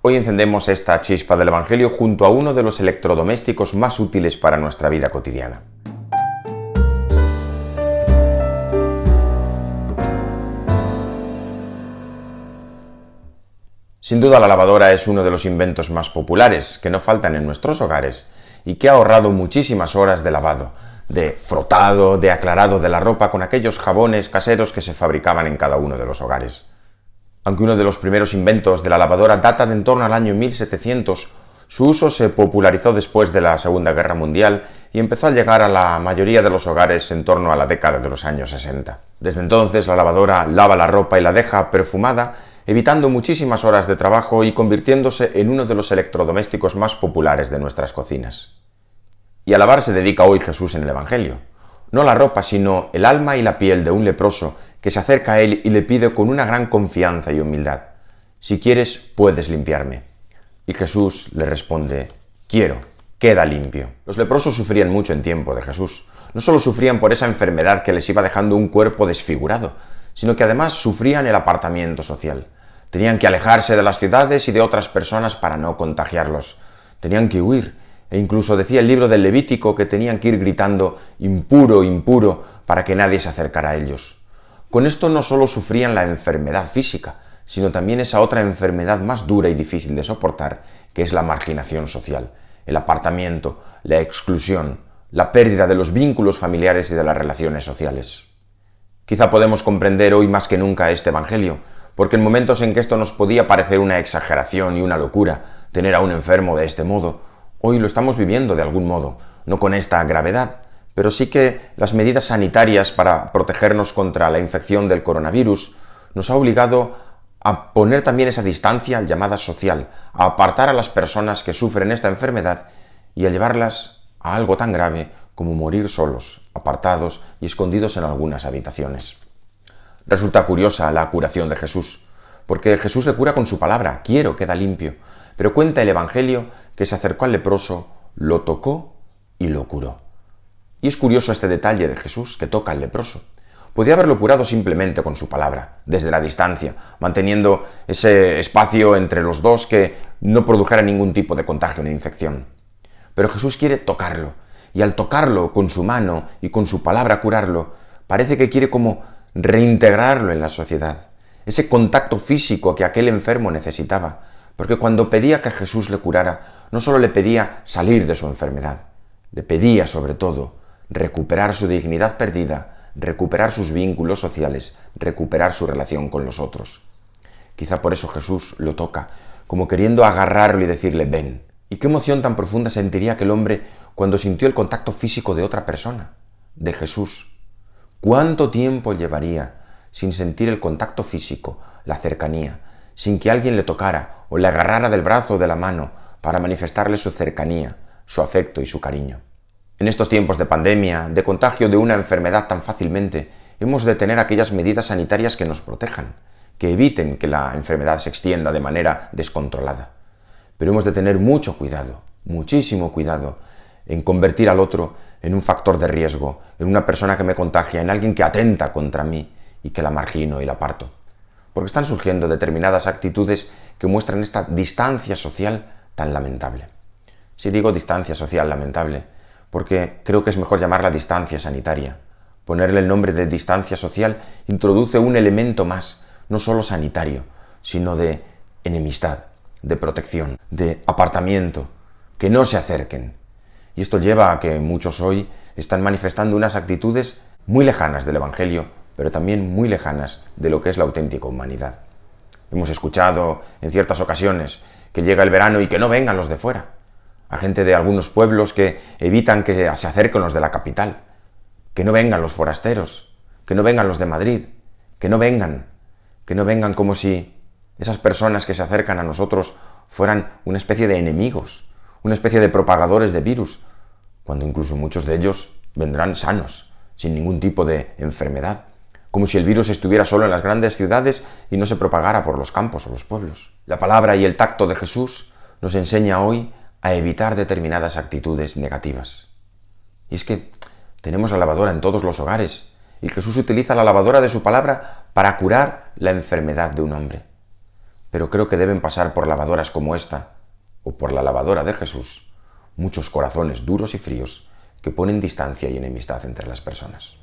Hoy encendemos esta chispa del Evangelio junto a uno de los electrodomésticos más útiles para nuestra vida cotidiana. Sin duda la lavadora es uno de los inventos más populares que no faltan en nuestros hogares y que ha ahorrado muchísimas horas de lavado, de frotado, de aclarado de la ropa con aquellos jabones caseros que se fabricaban en cada uno de los hogares. Aunque uno de los primeros inventos de la lavadora data de en torno al año 1700, su uso se popularizó después de la Segunda Guerra Mundial y empezó a llegar a la mayoría de los hogares en torno a la década de los años 60. Desde entonces la lavadora lava la ropa y la deja perfumada, evitando muchísimas horas de trabajo y convirtiéndose en uno de los electrodomésticos más populares de nuestras cocinas. Y a lavar se dedica hoy Jesús en el Evangelio. No la ropa, sino el alma y la piel de un leproso que se acerca a él y le pide con una gran confianza y humildad: si quieres, puedes limpiarme. Y Jesús le responde: quiero, queda limpio. Los leprosos sufrían mucho en tiempo de Jesús. No solo sufrían por esa enfermedad que les iba dejando un cuerpo desfigurado, sino que además sufrían el apartamiento social. Tenían que alejarse de las ciudades y de otras personas para no contagiarlos. Tenían que huir, e incluso decía el libro del Levítico que tenían que ir gritando: impuro, impuro, para que nadie se acercara a ellos. Con esto no solo sufrían la enfermedad física, sino también esa otra enfermedad más dura y difícil de soportar, que es la marginación social, el apartamiento, la exclusión, la pérdida de los vínculos familiares y de las relaciones sociales. Quizá podemos comprender hoy más que nunca este Evangelio, porque en momentos en que esto nos podía parecer una exageración y una locura, tener a un enfermo de este modo, hoy lo estamos viviendo de algún modo, no con esta gravedad, pero sí que las medidas sanitarias para protegernos contra la infección del coronavirus nos ha obligado a poner también esa distancia llamada social, a apartar a las personas que sufren esta enfermedad y a llevarlas a algo tan grave como morir solos, apartados y escondidos en algunas habitaciones. Resulta curiosa la curación de Jesús, porque Jesús le cura con su palabra: quiero, queda limpio, pero cuenta el Evangelio que se acercó al leproso, lo tocó y lo curó. Y es curioso este detalle de Jesús, que toca al leproso. Podía haberlo curado simplemente con su palabra, desde la distancia, manteniendo ese espacio entre los dos que no produjera ningún tipo de contagio ni infección. Pero Jesús quiere tocarlo, y al tocarlo con su mano y con su palabra curarlo, parece que quiere como reintegrarlo en la sociedad. Ese contacto físico que aquel enfermo necesitaba, porque cuando pedía que Jesús le curara, no solo le pedía salir de su enfermedad, le pedía sobre todo recuperar su dignidad perdida, recuperar sus vínculos sociales, recuperar su relación con los otros. Quizá por eso Jesús lo toca, como queriendo agarrarlo y decirle: ven. ¿Y qué emoción tan profunda sentiría aquel hombre cuando sintió el contacto físico de otra persona, de Jesús? ¿Cuánto tiempo llevaría sin sentir el contacto físico, la cercanía, sin que alguien le tocara o le agarrara del brazo o de la mano para manifestarle su cercanía, su afecto y su cariño? En estos tiempos de pandemia, de contagio de una enfermedad tan fácilmente, hemos de tener aquellas medidas sanitarias que nos protejan, que eviten que la enfermedad se extienda de manera descontrolada. Pero hemos de tener mucho cuidado, muchísimo cuidado, en convertir al otro en un factor de riesgo, en una persona que me contagia, en alguien que atenta contra mí y que la margino y la aparto. Porque están surgiendo determinadas actitudes que muestran esta distancia social tan lamentable. Si digo distancia social lamentable, porque creo que es mejor llamarla distancia sanitaria. Ponerle el nombre de distancia social introduce un elemento más, no solo sanitario, sino de enemistad, de protección, de apartamiento, que no se acerquen. Y esto lleva a que muchos hoy están manifestando unas actitudes muy lejanas del Evangelio, pero también muy lejanas de lo que es la auténtica humanidad. Hemos escuchado en ciertas ocasiones que llega el verano y que no vengan los de fuera. A gente de algunos pueblos que evitan que se acerquen los de la capital, que no vengan los forasteros, que no vengan los de Madrid, que no vengan como si esas personas que se acercan a nosotros fueran una especie de enemigos, una especie de propagadores de virus, cuando incluso muchos de ellos vendrán sanos, sin ningún tipo de enfermedad, como si el virus estuviera solo en las grandes ciudades y no se propagara por los campos o los pueblos. La palabra y el tacto de Jesús nos enseña hoy a evitar determinadas actitudes negativas. Y es que tenemos la lavadora en todos los hogares, y Jesús utiliza la lavadora de su palabra para curar la enfermedad de un hombre. pero creo que deben pasar por lavadoras como esta, o por la lavadora de Jesús, muchos corazones duros y fríos que ponen distancia y enemistad entre las personas.